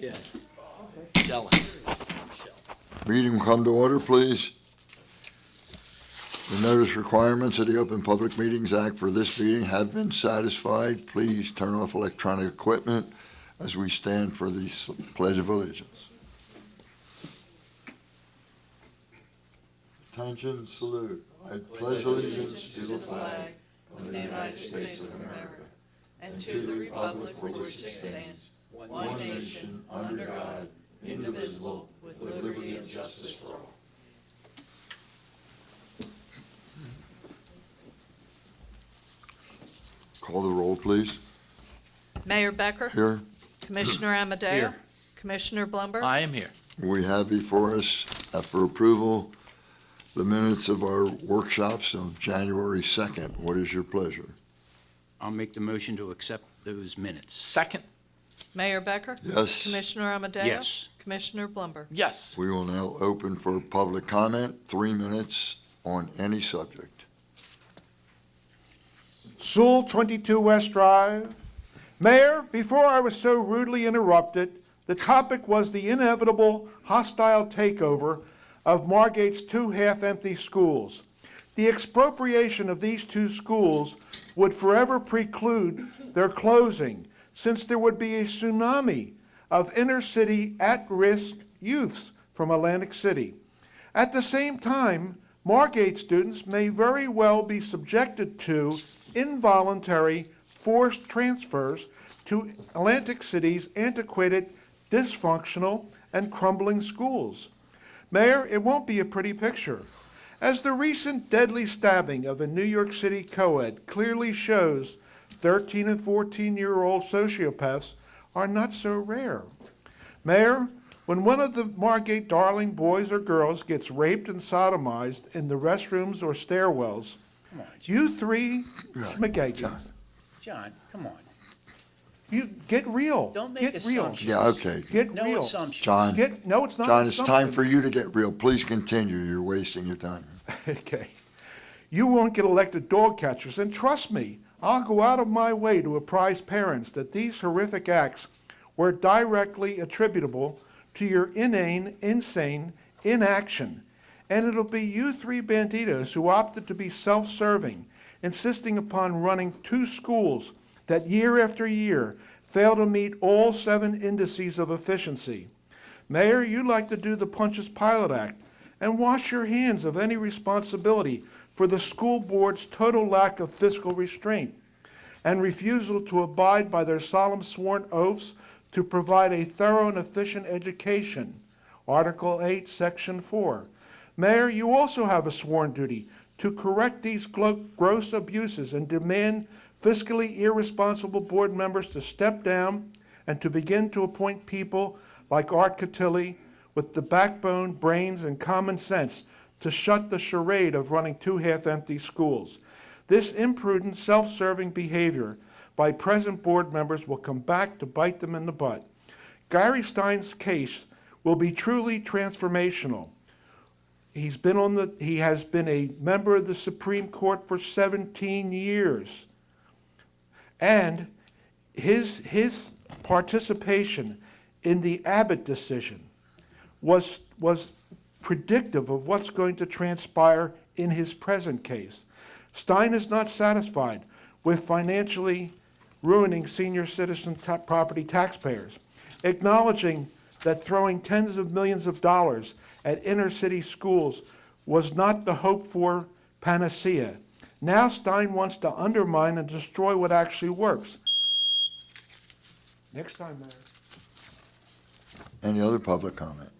Okay. Jealous. Meeting will come to order, please. The notice requirements of the Open Public Meetings Act for this meeting have been satisfied. Please turn off electronic equipment as we stand for the Pledge of Allegiance. Attention, salute. I pledge allegiance to the flag of the United States of America and to the republic for which it stands, one nation, under God, indivisible, with liberty and justice for all. Call the roll, please. Mayor Becker? Here. Commissioner Amadeo? Here. Commissioner Blumberg? I am here. We have before us for approval the minutes of our workshops of January 2nd. What is your pleasure? I'll make the motion to accept those minutes. Second? Mayor Becker? Yes. Commissioner Amadeo? Yes. Commissioner Blumberg? Yes. We will now open for public comment, 3 minutes on any subject. Sewell, 22 West Drive. Mayor, before I was so rudely interrupted, the topic was the inevitable hostile takeover of Margate's 2 half-empty schools. The expropriation of these 2 schools would forever preclude their closing, since there would be a tsunami of inner-city at-risk youths from Atlantic City. At the same time, Margate students may very well be subjected to involuntary forced transfers to Atlantic City's antiquated, dysfunctional, and crumbling schools. Mayor, it won't be a pretty picture. As the recent deadly stabbing of a New York City co-ed clearly shows, 13 and 14-year-old sociopaths are not so rare. Mayor, when one of the Margate darling boys or girls gets raped and sodomized in the restrooms or stairwells, Come on, you 3 schmagagers, John, come on. you get real. Don't make get real. assumptions. Yeah, okay. Get No real. assumptions. John, No, it's not. John, an it's time assumption. for you to get real. Please continue. You're wasting your time. Okay. You won't get elected dog catchers, and trust me, I'll go out of my way to apprise parents that these horrific acts were directly attributable to your insane inaction. And it'll be you 3 banditos who opted to be self-serving, insisting upon running 2 schools that year after year fail to meet all 7 indices of efficiency. Mayor, you like to do the Pontius Pilate Act and wash your hands of any responsibility for the school board's total lack of fiscal restraint and refusal to abide by their solemn sworn oaths to provide a thorough and efficient education. Article 8, Section 4. Mayor, you also have a sworn duty to correct these gross abuses and demand fiscally irresponsible board members to step down and to begin to appoint people like Art Catilli with the backbone, brains, and common sense to shut the charade of running 2 half-empty schools. This imprudent, self-serving behavior by present board members will come back to bite them in the butt. Gary Stein's case will be truly transformational. He has been a member of the Supreme Court for 17 years. And his participation in the Abbott decision was predictive of what's going to transpire in his present case. Stein is not satisfied with financially ruining senior citizen property taxpayers, acknowledging that throwing tens of millions of dollars at inner city schools was not the hoped-for panacea. Now Stein wants to undermine and destroy what actually works. Next time, Mayor. Any other public comment?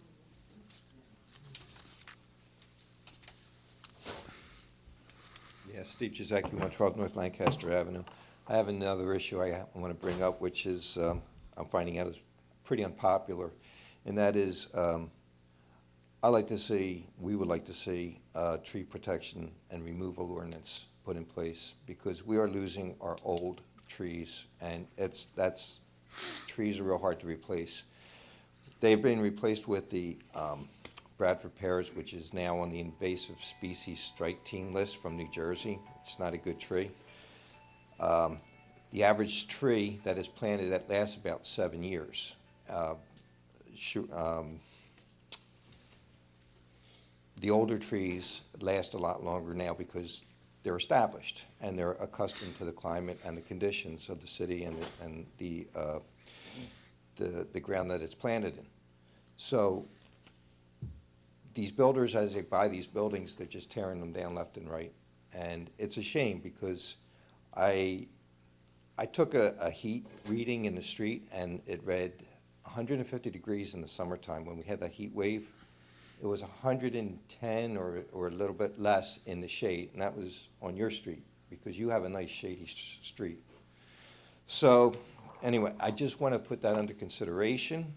Yes, Steve Giesecke, 112 North Lancaster Avenue. I have another issue I want to bring up, which is I'm finding out is pretty unpopular, and that is we would like to see tree protection and removal ordinance put in place, because we are losing our old trees, and trees are real hard to replace. They've been replaced with the Bradford pears, which is now on the invasive species strike team list from New Jersey. It's not a good tree. The average tree that is planted, that lasts about 7 years. the older trees last a lot longer now because they're established and they're accustomed to the climate and the conditions of the city and the ground that it's planted in. So these builders, as they buy these buildings, they're just tearing them down left and right. And it's a shame because I took a heat reading in the street and it read 150 degrees in the summertime when we had that heat wave. It was 110 or a little bit less in the shade, and that was on your street because you have a nice shady street. So anyway, I just want to put that under consideration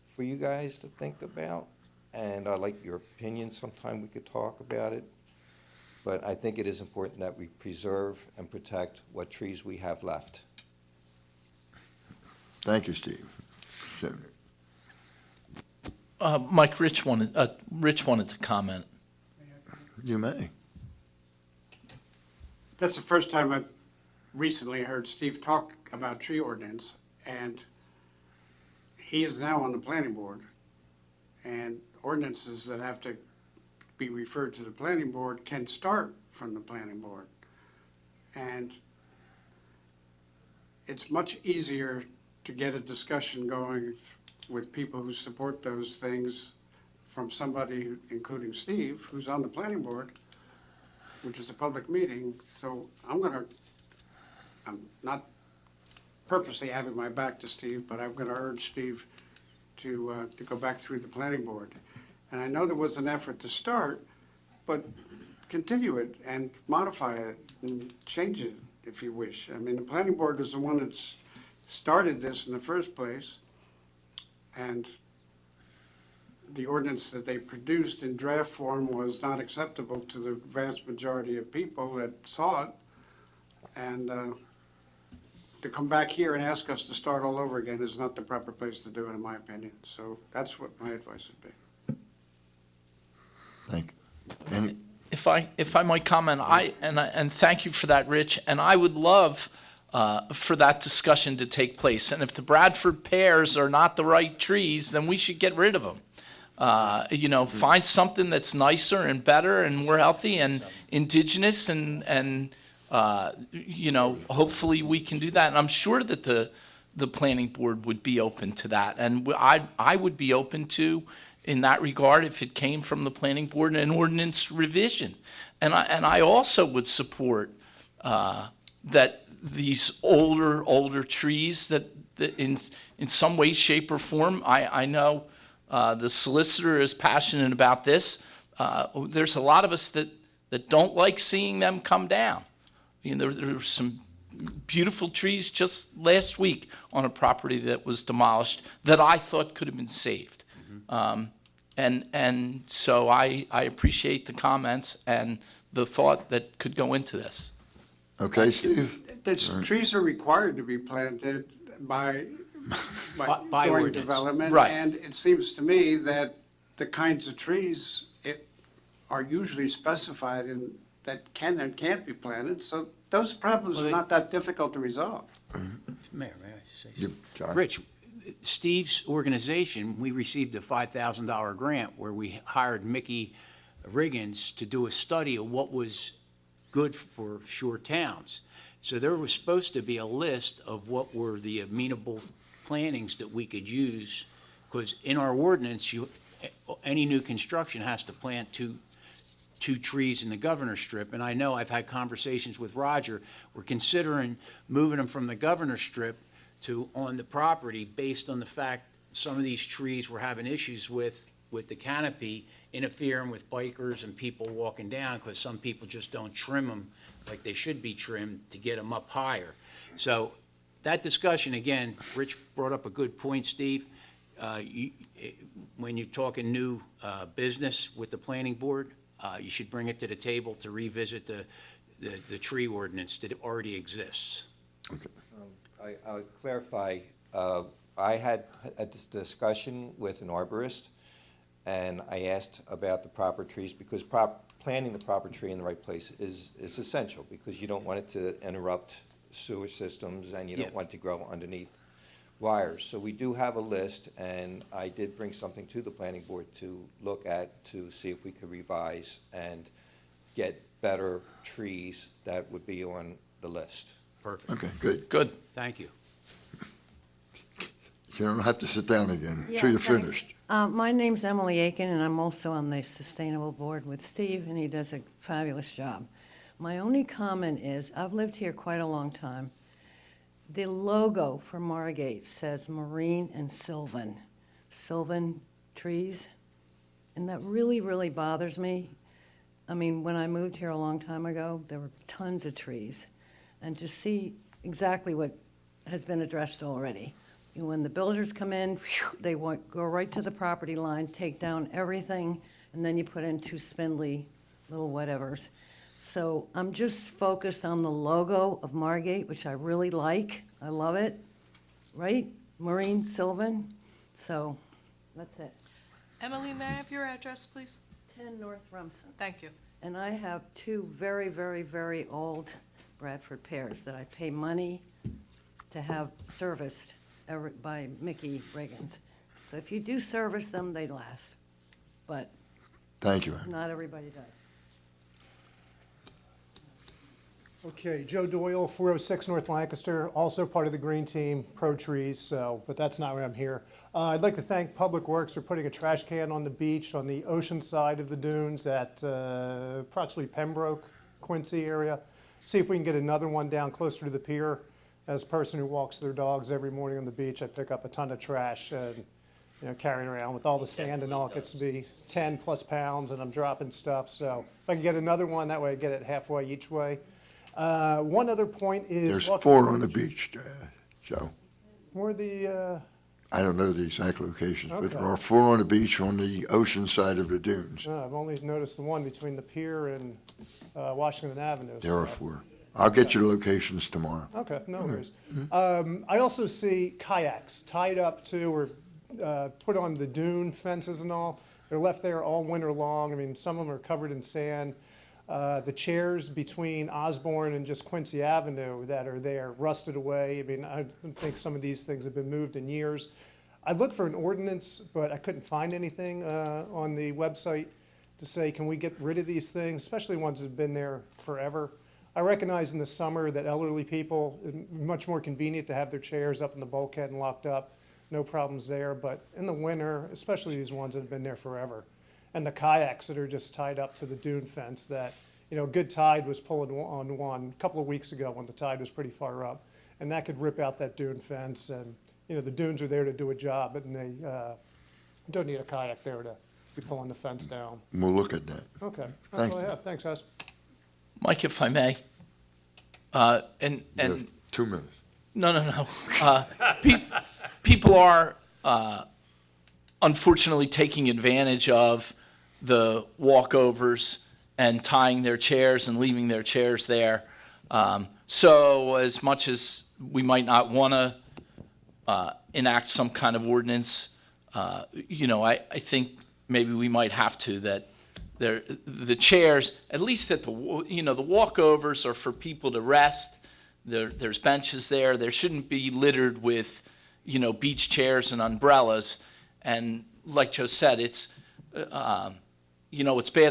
for you guys to think about, and I'd like your opinion. Sometime we could talk about it, but I think it is important that we preserve and protect what trees we have left. Thank you, Steve. Senator. Mike, Rich wanted to comment. You may. That's the first time I've recently heard Steve talk about tree ordinance, and he is now on the planning board, and ordinances that have to be referred to the planning board can start from the planning board. And it's much easier to get a discussion going with people who support those things from somebody, including Steve, who's on the planning board, which is a public meeting. So I'm not purposely having my back to Steve, but I'm gonna urge Steve to go back through the planning board. And I know there was an effort to start, but continue it and modify it and change it if you wish. I mean, the planning board is the one that's started this in the first place, and the ordinance that they produced in draft form was not acceptable to the vast majority of people that saw it. And to come back here and ask us to start all over again is not the proper place to do it, in my opinion. So that's what my advice would be. Thank you. Any, If I might comment, and thank you for that, Rich. And I would love for that discussion to take place. And if the Bradford pears are not the right trees, then we should get rid of them. Find something that's nicer and better and more healthy and indigenous, and hopefully we can do that. And I'm sure that the planning board would be open to that, and I would be open to, in that regard, if it came from the planning board, an ordinance revision. And I also would support that these older trees that in some way, shape, or form, I know the solicitor is passionate about this. There's a lot of us that don't like seeing them come down. There were some beautiful trees just last week on a property that was demolished that I thought could have been saved. And so I appreciate the comments and the thought that could go into this. okay, Steve? Trees are required to be planted by By during ordinance. development. Right. And it seems to me that the kinds of trees are usually specified in that can and can't be planted. So those problems are not that difficult to resolve. Mayor, may I say something? You, John? Rich, Steve's organization, we received a $5,000 grant where we hired Mickey Riggins to do a study of what was good for shore towns. So there was supposed to be a list of what were the amenable plantings that we could use, because in our ordinance, any new construction has to plant two trees in the Governor's Strip. And I know I've had conversations with Roger. We're considering moving them from the Governor's Strip to on the property based on the fact some of these trees we're having issues with the canopy interfering with bikers and people walking down, because some people just don't trim them like they should be trimmed to get them up higher. So that discussion, again, Rich brought up a good point, Steve. When you're talking new business with the planning board, you should bring it to the table to revisit the tree ordinance that already exists. I'll clarify. I had this discussion with an arborist, and I asked about the proper trees, because planting the proper tree in the right place is essential, because you don't want it to interrupt sewer systems, and you don't want it to grow underneath wires. So we do have a list, and I did bring something to the planning board to look at to see if we could revise and get better trees that would be on the list. Perfect. Okay, good. Good. Thank you. You don't have to sit down again Yeah, till you're thanks. finished. My name's Emily Aiken, and I'm also on the Sustainable Board with Steve, and he does a fabulous job. My only comment is, I've lived here quite a long time. The logo for Margate says marine and sylvan, sylvan trees, and that really, really bothers me. I mean, when I moved here a long time ago, there were tons of trees, and to see exactly what has been addressed already. And when the builders come in, they go right to the property line, take down everything, and then you put in two spindly little whatevers. So I'm just focused on the logo of Margate, which I really like. I love it, right? Marine Sylvan. So that's it. Emily, may I have your address, please? 10 North Rumson. Thank you. And I have two very, very, very old Bradford pears that I pay money to have serviced by Mickey Riggins. So if you do service them, they last. But Thank you, Ann. not everybody does. Okay, Joe Doyle, 406 North Lancaster, also part of the Green Team, pro trees, so, but that's not why I'm here. I'd like to thank Public Works for putting a trash can on the beach on the ocean side of the dunes at approximately Pembroke, Quincy area. See if we can get another one down closer to the pier. As a person who walks their dogs every morning on the beach, I pick up a ton of trash and, carrying around with all the sand and all. It gets to be 10 plus pounds, and I'm dropping stuff. So if I can get another one, that way I get it halfway each way. One other point is. There's walking 4 on the beach, Joe. Where the, I don't know the exact locations, but there Okay. are 4 on the beach on the ocean side of the dunes. I've only noticed the one between the pier and Washington Avenue. There are so- 4. I'll get you the locations tomorrow. Okay, no worries. I also see kayaks tied up to or put on the dune fences and all. They're left there all winter long. I mean, some of them are covered in sand. The chairs between Osborne and just Quincy Avenue that are there rusted away. I mean, I don't think some of these things have been moved in years. I looked for an ordinance, but I couldn't find anything on the website to say, can we get rid of these things, especially ones that have been there forever. I recognize in the summer that elderly people, much more convenient to have their chairs up in the bulkhead and locked up, no problems there. But in the winter, especially these ones that have been there forever, and the kayaks that are just tied up to the dune fence that, good tide was pulling on one a couple of weeks ago when the tide was pretty far up, and that could rip out that dune fence. And, the dunes are there to do a job, and they don't need a kayak there to be pulling the fence down. We'll look at that. Okay, Thank that's all I you. have. Thanks, guys. Mike, if I may, You have 2 minutes. No. People are unfortunately taking advantage of the walkovers and tying their chairs and leaving their chairs there. So as much as we might not want to enact some kind of ordinance, I think maybe we might have to, that the chairs, at least at the walkovers are for people to rest. There's benches there. There shouldn't be littered with, beach chairs and umbrellas. And like Joe said, it's bad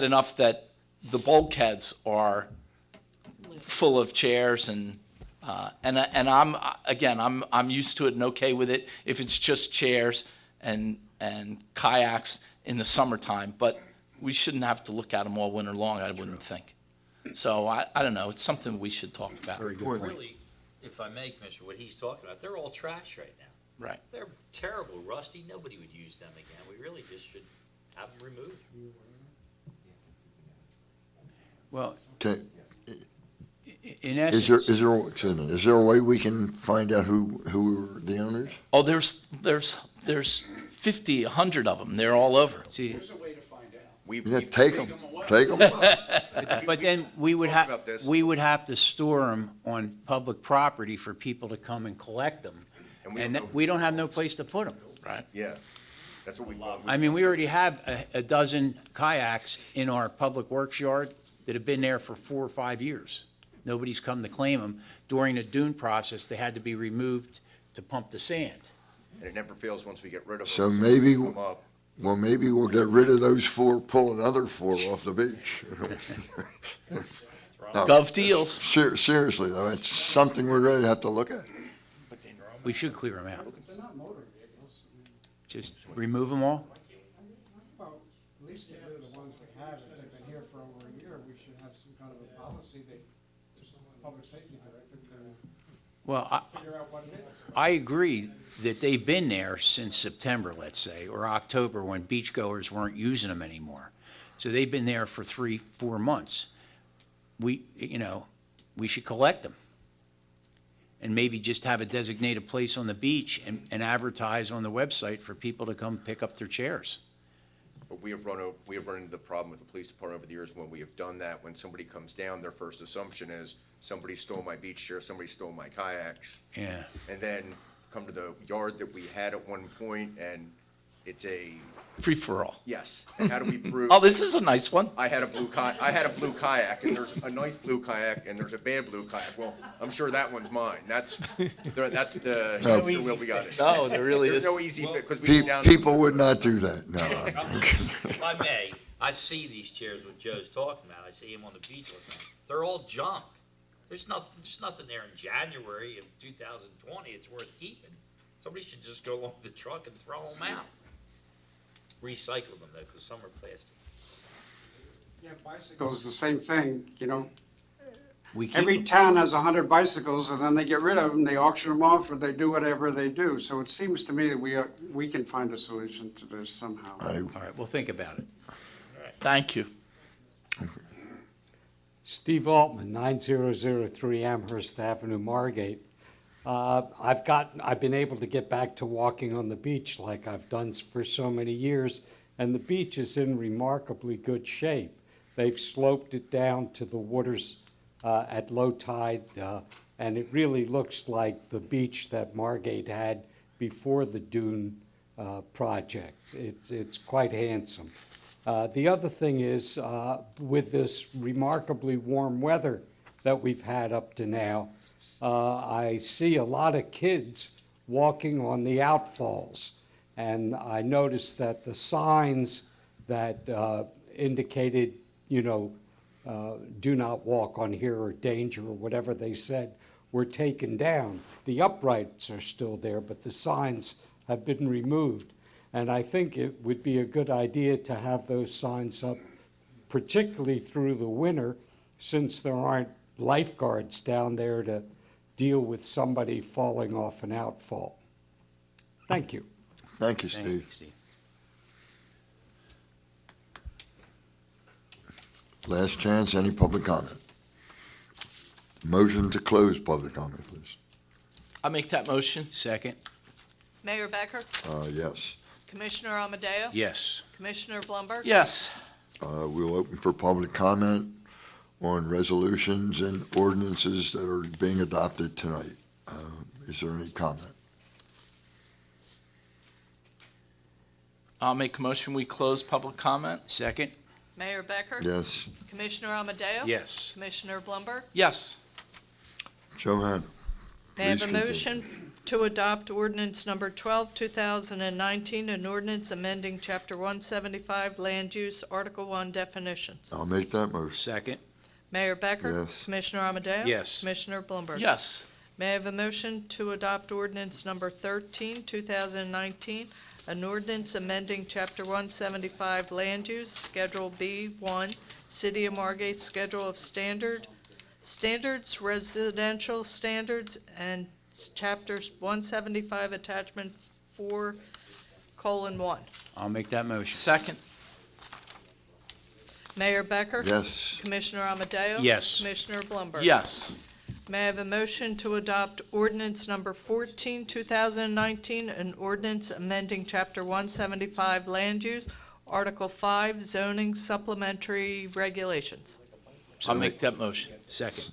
enough that the bulkheads are full of chairs and I'm used to it and okay with it if it's just chairs and kayaks in the summertime, but we shouldn't have to look at them all winter long, I wouldn't think. So I don't know, it's something we should talk about. Very good point. Really, if I may, Commissioner, what he's talking about, they're all trash right now. Right. They're terrible, rusty, nobody would use them again. We really just should have them removed. Well, Okay, in Is essence. is there a way we can find out who are the owners? Oh, there's 50, 100 of them. They're all over. See, Yeah, take them. but then we would have to store them on public property for people to come and collect them. And we don't have no place to put them. Right. Yeah, that's what we. I mean, we already have a dozen kayaks in our public works yard that have been there for 4 or 5 years. Nobody's come to claim them. During the dune process, they had to be removed to pump the sand. and it never fails once we get rid of them. So we maybe, come up. well, maybe we'll get rid of those 4, pull another 4 off the beach. No, Gov deals. seriously though, it's something we're going to have to look at. We should clear them out. Just remove them all? Well, at least get rid of the ones we have. If they've been here for over a year, we should have some kind of a policy that the public safety director can Well, figure out what it is. I agree that they've been there since September, let's say, or October, when beachgoers weren't using them anymore. So they've been there for 3, 4 months. We should collect them. And maybe just have a designated place on the beach and advertise on the website for people to come pick up their chairs. But we have run into the problem with the police department over the years when we have done that. When somebody comes down, their first assumption is somebody stole my beach chair, somebody stole my kayaks. Yeah. And then come to the yard that we had at one point, and it's a, Free-for-all. yes. And how do we prove? Oh, this is a nice one. I had a blue kayak, and there's a nice blue kayak, and there's a bad blue kayak. Well, I'm sure that one's mine. That's the hamster wheel we got. No, there really There's is. no easy fit, because we down. People would not do that, no. If I may, I see these chairs what Joe's talking about. I see him on the beach looking at them. They're all junk. There's nothing there in January of 2020 it's worth keeping. Somebody should just go along the truck and throw them out. Recycle them though, because some are plastic. Yeah, bicycles, the same thing, We keep Every them. town has 100 bicycles, and then they get rid of them, they auction them off, or they do whatever they do. So it seems to me that we can find a solution to this somehow. All right, we'll think about it. Thank you. Steve Altman, 9003 Amherst Avenue, Margate. I've been able to get back to walking on the beach like I've done for so many years, and the beach is in remarkably good shape. They've sloped it down to the waters at low tide, and it really looks like the beach that Margate had before the dune project. It's quite handsome. The other thing is, with this remarkably warm weather that we've had up to now, I see a lot of kids walking on the outfalls. And I noticed that the signs that indicated, do not walk on here or danger or whatever they said were taken down. The uprights are still there, but the signs have been removed. And I think it would be a good idea to have those signs up, particularly through the winter, since there aren't lifeguards down there to deal with somebody falling off an outfall. Thank you. Thank you, Thank you, Steve. Steve. Last chance, any public comment? Motion to close public comment, please. I make that motion. Second? Mayor Becker, Yes. Commissioner Amadeo, Yes. Commissioner Blumberg. Yes. We'll open for public comment on resolutions and ordinances that are being adopted tonight. Is there any comment? I'll make a motion, we close public comment. Second? Mayor Becker, Yes. Commissioner Amadeo. Yes. Commissioner Blumberg. Yes. Joanne? May I have please a continue. motion to adopt ordinance number 12, 2019, an ordinance amending Chapter 175 Land Use, Article 1 definitions. I'll make that motion. Second? Mayor Becker. Yes. Commissioner Amadeo. Yes. Commissioner Blumberg. Yes. May I have a motion to adopt ordinance number 13, 2019, an ordinance amending Chapter 175 Land Use, Schedule B1, City of Margate Schedule of Standards, Residential Standards, and Chapter 175 Attachment 4:1. I'll make that motion. Second. Mayor Becker. Yes. Commissioner Amadeo. Yes. Commissioner Blumberg. Yes. May I have a motion to adopt ordinance number 14, 2019, an ordinance amending Chapter 175 Land Use, Article 5 Zoning Supplementary Regulations? I'll make that motion. Second?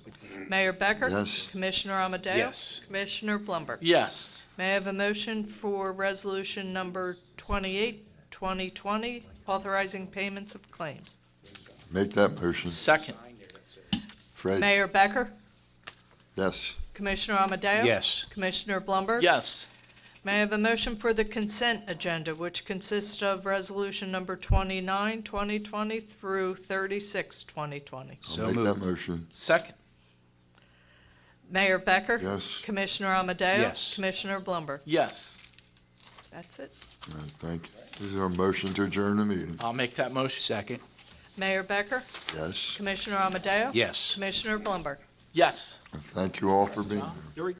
Mayor Becker? Yes. Commissioner Amadeo? Yes. Commissioner Blumberg? Yes. May I have a motion for resolution number 28, 2020, authorizing payments of claims? Make that motion. Second. Fred? Mayor Becker? Yes. Commissioner Amadeo? Yes. Commissioner Blumberg? Yes. May I have a motion for the consent agenda, which consists of resolution number 29, 2020 through 36, 2020? So I'll make that moved. motion. Second. Mayor Becker? Yes. Commissioner Amadeo? Yes. Commissioner Blumberg? Yes. That's it. All right, thank you. Is there a motion to adjourn the meeting? I'll make that motion. Second. Mayor Becker? Yes. Commissioner Amadeo? Yes. Commissioner Blumberg? Yes. Thank you all for being here.